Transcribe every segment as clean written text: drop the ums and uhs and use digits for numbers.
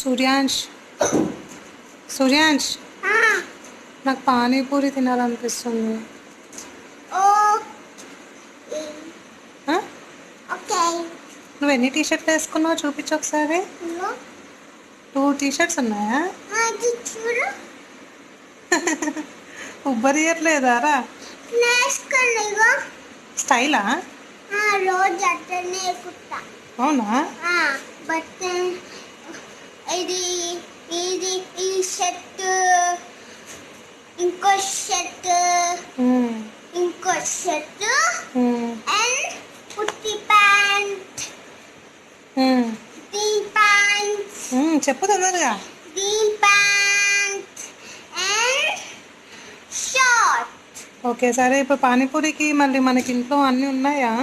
సూర్యాంష్ సూర్యాంష్ నాకు పానీపూరి తినాలనిపిస్తుంది. నువ్వు ఎన్ని టీషర్ట్లు వేసుకున్నావు చూపించు ఒకసారి. 2 టీషర్ట్స్ ఉన్నాయా? ఉబ్బరియట్లేదారా? స్టైలా? అవునా? ఇది షర్ట్, ఇంకో షర్ట్, ఇంకో షర్ట్ అండ్ పుట్టి ప్యాంట్, దీని ప్యాంట్. చెప్పు తొందరగా. దీని ప్యాంట్ అండ్ షార్ట్. ఓకే సరే, ఇప్పుడు పానీపూరికి మళ్ళీ మనకి ఇంట్లో అన్నీ ఉన్నాయా?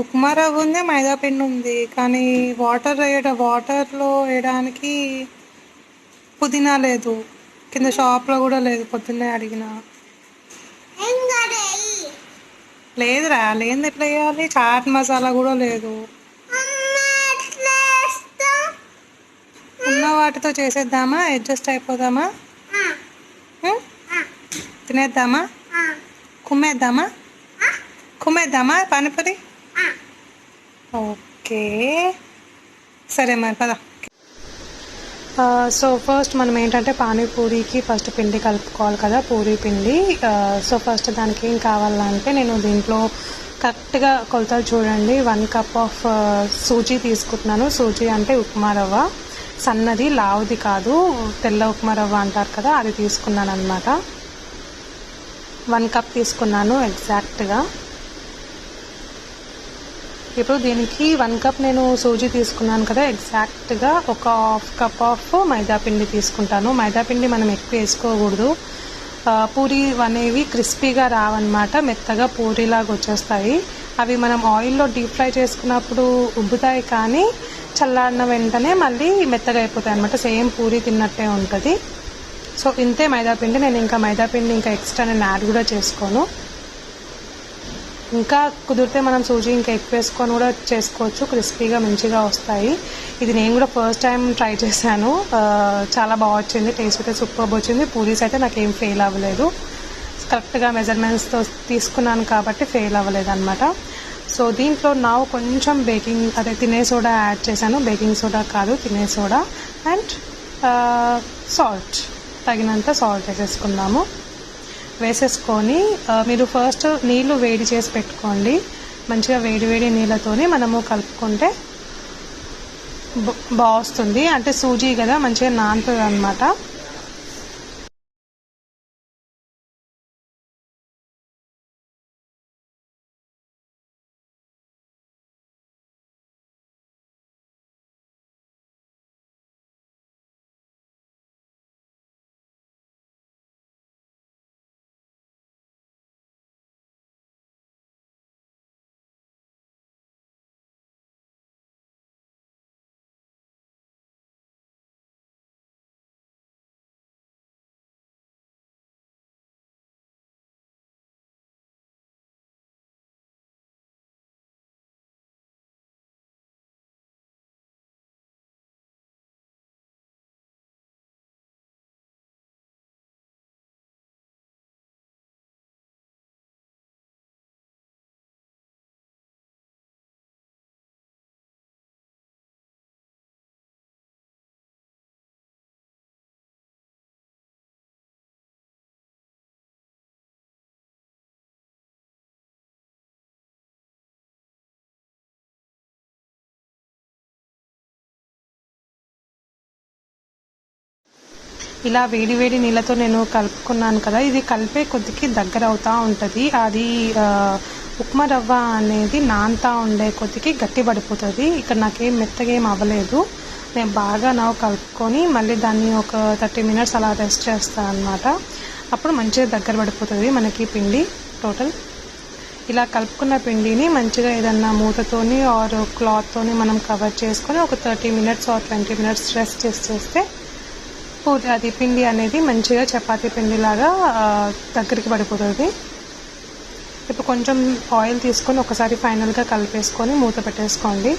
ఉప్మా రవ్వ ఉంది, మైదా పిండి ఉంది, కానీ వాటర్లో వేయడానికి పుదీనా లేదు, కింద షాప్లో కూడా లేదు. పొద్దున్నే అడిగిన లేదురా. లేదు ఎట్లా వేయాలి? చాట్ మసాలా కూడా లేదు. ఉన్న వాటితో చేసేద్దామా? అడ్జస్ట్ అయిపోదామా? తినేద్దామా? కుమ్మేద్దామా పానీపూరి? ఓకే సరే మరి పద. సో ఫస్ట్ మనం ఏంటంటే పానీపూరికి ఫస్ట్ పిండి కలుపుకోవాలి కదా, పూరీ పిండి. సో ఫస్ట్ దానికి ఏం కావాలంటే నేను దీంట్లో కరెక్ట్గా కొలతలు చూడండి. 1 కప్ ఆఫ్ సూజీ తీసుకుంటున్నాను. సూజీ అంటే ఉప్మా రవ్వ, సన్నది, లావుది కాదు, తెల్ల ఉప్మా రవ్వ అంటారు కదా, అది తీసుకున్నాను అనమాట. 1 కప్ తీసుకున్నాను ఎగ్జాక్ట్గా. ఇప్పుడు దీనికి 1 కప్ నేను సూజీ తీసుకున్నాను కదా, ఎగ్జాక్ట్గా ఒక 1/2 కప్ ఆఫ్ మైదా పిండి తీసుకుంటాను. మైదా పిండి మనం ఎక్కువ వేసుకోకూడదు. పూరి అనేవి క్రిస్పీగా రావన్నమాట, మెత్తగా పూరీలాగా వచ్చేస్తాయి. అవి మనం ఆయిల్లో డీప్ ఫ్రై చేసుకున్నప్పుడు ఉబ్బుతాయి, కానీ చల్లారిన వెంటనే మళ్ళీ మెత్తగా అయిపోతాయి అనమాట. సేమ్ పూరి తిన్నట్టే ఉంటుంది. సో ఇంతే మైదాపిండి. నేను ఇంకా మైదాపిండి ఇంకా ఎక్స్ట్రా నేను యాడ్ కూడా చేసుకోను. ఇంకా కుదిరితే మనం సూజీ ఇంకా ఎక్కువ వేసుకొని కూడా చేసుకోవచ్చు, క్రిస్పీగా మంచిగా వస్తాయి. ఇది నేను కూడా ఫస్ట్ టైం ట్రై చేశాను, చాలా బాగా వచ్చింది. టేస్ట్ అయితే సూపర్గా వచ్చింది. పూరీస్ అయితే నాకేం ఫెయిల్ అవ్వలేదు, కరెక్ట్గా మెజర్మెంట్స్తో తీసుకున్నాను కాబట్టి ఫెయిల్ అవ్వలేదు అనమాట. సో దీంట్లో నా కొంచెం తినే సోడా యాడ్ చేశాను. బేకింగ్ సోడా కాదు, తినే సోడా. అండ్ సాల్ట్, తగినంత సాల్ట్ వేసేసుకుందాము. వేసేసుకొని మీరు ఫస్ట్ నీళ్ళు వేడి చేసి పెట్టుకోండి. మంచిగా వేడి నీళ్ళతోని మనము కలుపుకుంటే బాగుంటుంది. అంటే సూజీ కదా, మంచిగా నానుతుంది అనమాట. ఇలా వేడి నీళ్ళతో నేను కలుపుకున్నాను కదా, ఇది కలిపే కొద్దికి దగ్గర అవుతూ ఉంటుంది. అది ఉప్మా రవ్వ అనేది నానుతూ ఉండే కొద్దికి గట్టి పడిపోతుంది. ఇక్కడ నాకేం మెత్తగా ఏం అవ్వలేదు. నేను బాగా కలుపుకొని మళ్ళీ దాన్ని ఒక 30 మినిట్స్ అలా రెస్ట్ చేస్తాను అనమాట. అప్పుడు మంచిగా దగ్గర పడిపోతుంది మనకి పిండి. టోటల్ ఇలా కలుపుకున్న పిండిని మంచిగా ఏదన్నా మూతతోని ఆర్ క్లాత్తోని మనం కవర్ చేసుకొని ఒక 30 మినిట్స్ ఆర్ 20 మినిట్స్ రెస్ట్ చేస్తే అది పిండి అనేది మంచిగా చపాతీ పిండిలాగా దగ్గరికి పడిపోతుంది. ఇప్పుడు కొంచెం ఆయిల్ తీసుకొని ఒకసారి ఫైనల్గా కలిపేసుకొని మూత పెట్టేసుకోండి.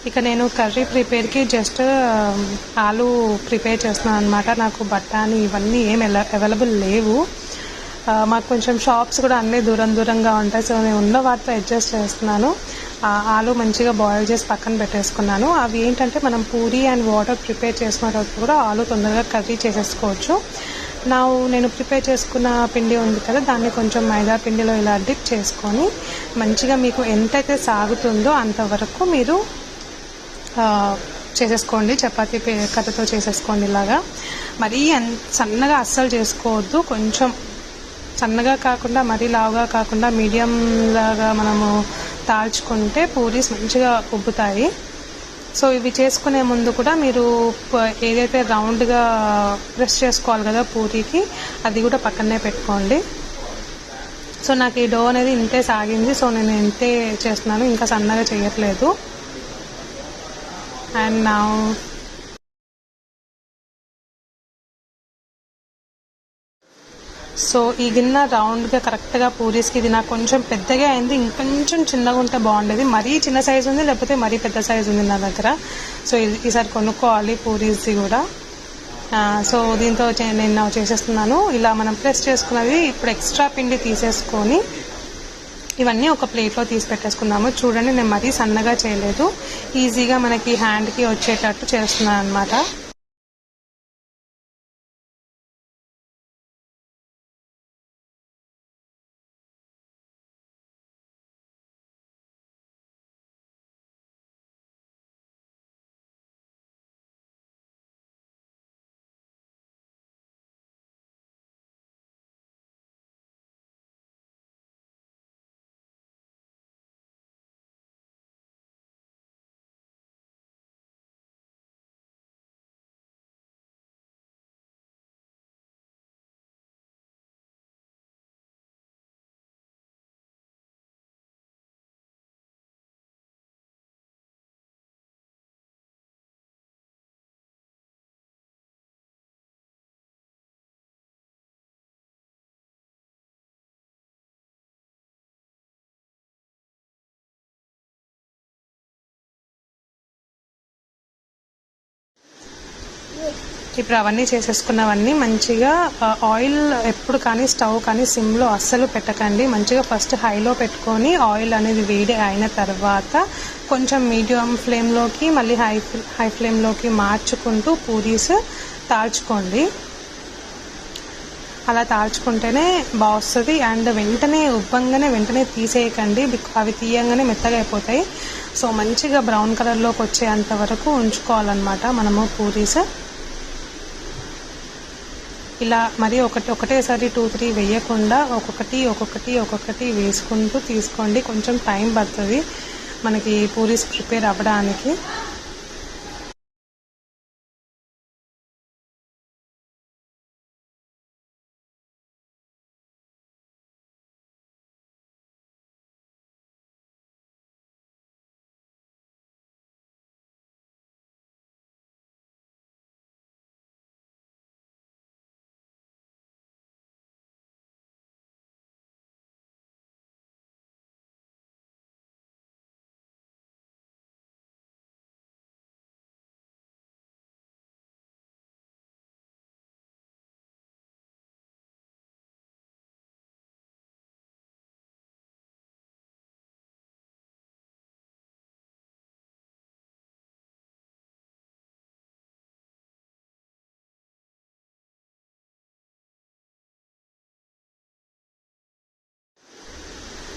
ఇక నేను కర్రీ ప్రిపేర్కి జస్ట్ ఆలు ప్రిపేర్ చేస్తున్నాను అనమాట. నాకు బఠానీ ఇవన్నీ ఏం అవైలబుల్ లేవు. మాకు కొంచెం షాప్స్ కూడా అన్నీ దూరంగా ఉంటాయి. సో నేను ఉన్న వాటితో అడ్జస్ట్ చేస్తున్నాను. ఆలు మంచిగా బాయిల్ చేసి పక్కన పెట్టేసుకున్నాను. అవి ఏంటంటే మనం పూరీ అండ్ వాటర్ ప్రిపేర్ చేసుకునేటప్పుడు కూడా ఆలు తొందరగా కర్రీ చేసేసుకోవచ్చు. నేను ప్రిపేర్ చేసుకున్న పిండి ఉంది కదా, దాన్ని కొంచెం మైదా పిండిలో ఇలా డిప్ చేసుకొని మంచిగా మీకు ఎంతైతే సాగుతుందో అంతవరకు మీరు చేసేసుకోండి. చపాతీ కర్రతో చేసేసుకోండి. ఇలాగా మరీ సన్నగా అస్సలు చేసుకోవద్దు. కొంచెం సన్నగా కాకుండా మరీ లావుగా కాకుండా మీడియం లాగా మనము తాల్చుకుంటే పూరీస్ మంచిగా ఉబ్బుతాయి. సో ఇవి చేసుకునే ముందు కూడా మీరు ఏదైతే రౌండ్గా ప్రెస్ చేసుకోవాలి కదా పూరీకి, అది కూడా పక్కనే పెట్టుకోండి. సో నాకు ఈ డో అనేది ఇంతే సాగింది. సో నేను ఇంతే చేస్తున్నాను, ఇంకా సన్నగా చేయట్లేదు. అండ్ నా సో ఈ గిన్నె రౌండ్గా కరెక్ట్గా పూరీస్కి ఇది నాకు కొంచెం పెద్దగా అయింది. ఇంకొంచెం చిన్నగా ఉంటే బాగుండేది. మరీ చిన్న సైజు ఉంది, లేకపోతే మరీ పెద్ద సైజు ఉంది నా దగ్గర. సో ఈసారి కొనుక్కోవాలి పూరీస్ది కూడా. సో దీంతో నేను చేసేస్తున్నాను. ఇలా మనం ప్రెస్ చేసుకున్నది ఇప్పుడు ఎక్స్ట్రా పిండి తీసేసుకొని ఇవన్నీ ఒక ప్లేట్లో తీసి పెట్టేసుకుందాము. చూడండి, నేను మరీ సన్నగా చేయలేదు, ఈజీగా మనకి హ్యాండ్కి వచ్చేటట్టు చేస్తున్నాను అనమాట. ఇప్పుడు అవన్నీ చేసేసుకున్నవన్నీ మంచిగా ఆయిల్ ఎప్పుడు కానీ స్టవ్ కానీ సిమ్లో అస్సలు పెట్టకండి. మంచిగా ఫస్ట్ హైలో పెట్టుకొని ఆయిల్ అనేది వేడి అయిన తర్వాత కొంచెం మీడియం ఫ్లేమ్లోకి మళ్ళీ హై ఫ్లేమ్లోకి మార్చుకుంటూ పూరీస్ తాల్చుకోండి. అలా తాల్చుకుంటేనే బాగుస్తుంది. అండ్ వెంటనే ఉబ్బంగానే వెంటనే తీసేయకండి, అవి తీయంగానే మెత్తగా అయిపోతాయి. సో మంచిగా బ్రౌన్ కలర్లోకి వచ్చేంత వరకు ఉంచుకోవాలన్నమాట మనము పూరీస్. ఇలా మరి ఒకటేసారి 2-3 వేయకుండా ఒక్కొక్కటి వేసుకుంటూ తీసుకోండి. కొంచెం టైం పడుతుంది మనకి పూరీస్ ప్రిపేర్ అవ్వడానికి.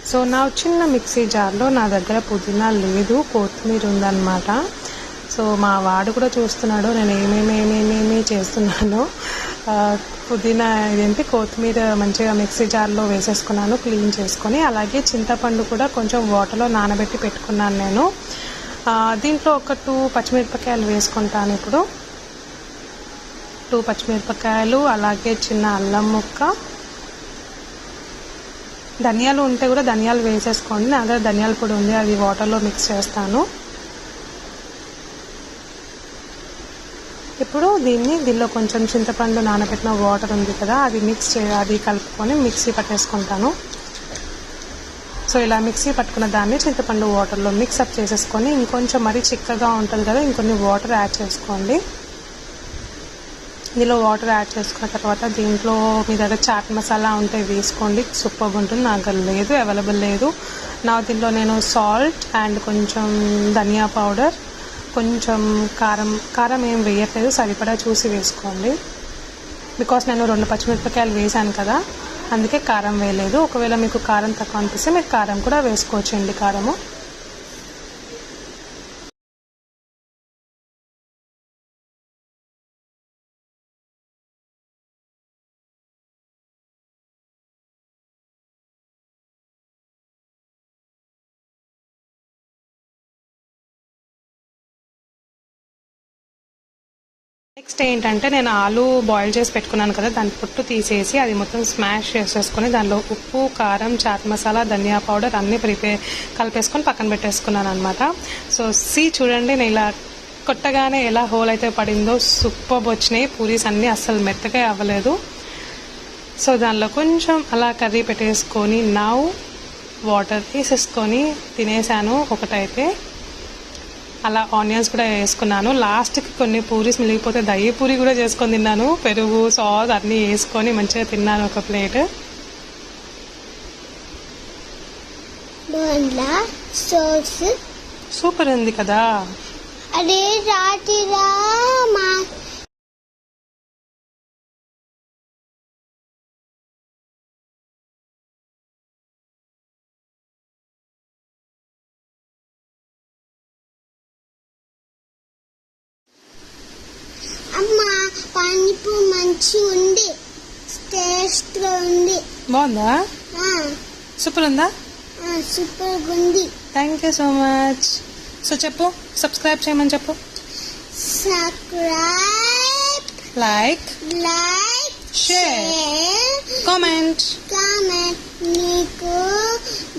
సో నా చిన్న మిక్సీ జార్లో నా దగ్గర పుదీనా లేదు, కొత్తిమీర ఉందన్నమాట. సో మా వాడు కూడా చూస్తున్నాడు నేను ఏమేమి చేస్తున్నాను. పుదీనా ఇదేంటి కొత్తిమీర మంచిగా మిక్సీ జార్లో వేసేసుకున్నాను క్లీన్ చేసుకొని. అలాగే చింతపండు కూడా కొంచెం వాటర్లో నానబెట్టి పెట్టుకున్నాను నేను. దీంట్లో ఒక 2 పచ్చిమిరపకాయలు వేసుకుంటాను ఇప్పుడు. 2 పచ్చిమిరపకాయలు, అలాగే చిన్న అల్లం ముక్క, ధనియాలు ఉంటే కూడా ధనియాలు వేసేసుకోండి. నా దగ్గర ధనియాల పొడి ఉంది, అది వాటర్లో మిక్స్ చేస్తాను. ఇప్పుడు దీనిలో కొంచెం చింతపండు నానబెట్టిన వాటర్ ఉంది కదా, అది కలుపుకొని మిక్సీ పట్టేసుకుంటాను. సో ఇలా మిక్సీ పట్టుకున్న దాన్ని చింతపండు వాటర్లో మిక్సప్ చేసేసుకొని ఇంకొంచెం మరీ చిక్కగా ఉంటుంది కదా, ఇంకొన్ని వాటర్ యాడ్ చేసుకోండి. ఇందులో వాటర్ యాడ్ చేసుకున్న తర్వాత దీంట్లో మీ దగ్గర చాట్ మసాలా ఉంటే వేసుకోండి, సూపర్గా ఉంటుంది. నాకు లేదు, అవైలబుల్ లేదు. నా దీంట్లో నేను సాల్ట్ అండ్ కొంచెం ధనియా పౌడర్, కొంచెం కారం ఏం వేయట్లేదు, సరిపడా చూసి వేసుకోండి. బికాస్ నేను 2 పచ్చిమిరపకాయలు వేసాను కదా, అందుకే కారం వేయలేదు. ఒకవేళ మీకు కారం తక్కువ అనిపిస్తే మీరు కారం కూడా వేసుకోవచ్చండి. కారము నెక్స్ట్ ఏంటంటే నేను ఆలు బాయిల్ చేసి పెట్టుకున్నాను కదా, దాని పొట్టు తీసేసి అది మొత్తం స్మాష్ చేసేసుకొని దానిలో ఉప్పు, కారం, చాట్ మసాలా, ధనియా పౌడర్ అన్నీ కలిపేసుకొని పక్కన పెట్టేసుకున్నాను అనమాట. సో చూడండి, నేను ఇలా కొట్టగానే ఎలా హోల్ అయితే పడిందో సూపర్ వచ్చినాయి. పూరీస్ అన్నీ అస్సలు మెత్తగా అవ్వలేదు. సో దానిలో కొంచెం అలా కర్రీ పెట్టేసుకొని వాటర్ వేసేసుకొని తినేసాను. ఒకటైతే అలా ఆనియన్స్ కూడా వేసుకున్నాను. లాస్ట్కి కొన్ని పూరీస్ మిగిలిపోతే దయ్యి పూరి కూడా చేసుకొని తిన్నాను. పెరుగు, సాస్ అన్నీ వేసుకొని మంచిగా తిన్నాను ఒక ప్లేట్. సూపర్ ఉంది కదా. అదే రాత్రిరా మా అమ్మ పానీపూరి మంచిగా ఉంది, టేస్ట్గా ఉంది. బాగుందా? సూపర్ ఉందా? సూపర్గా ఉంది. Thank you so much. So చెప్పు, సబ్స్క్రైబ్ చేయమని చెప్పు. Subscribe, like, share, comment. మీకు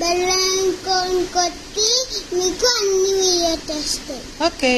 బెల్ ఐకాన్ కొట్టి మీకు అన్ని వీడియోస్ వస్తాయి. ఓకే.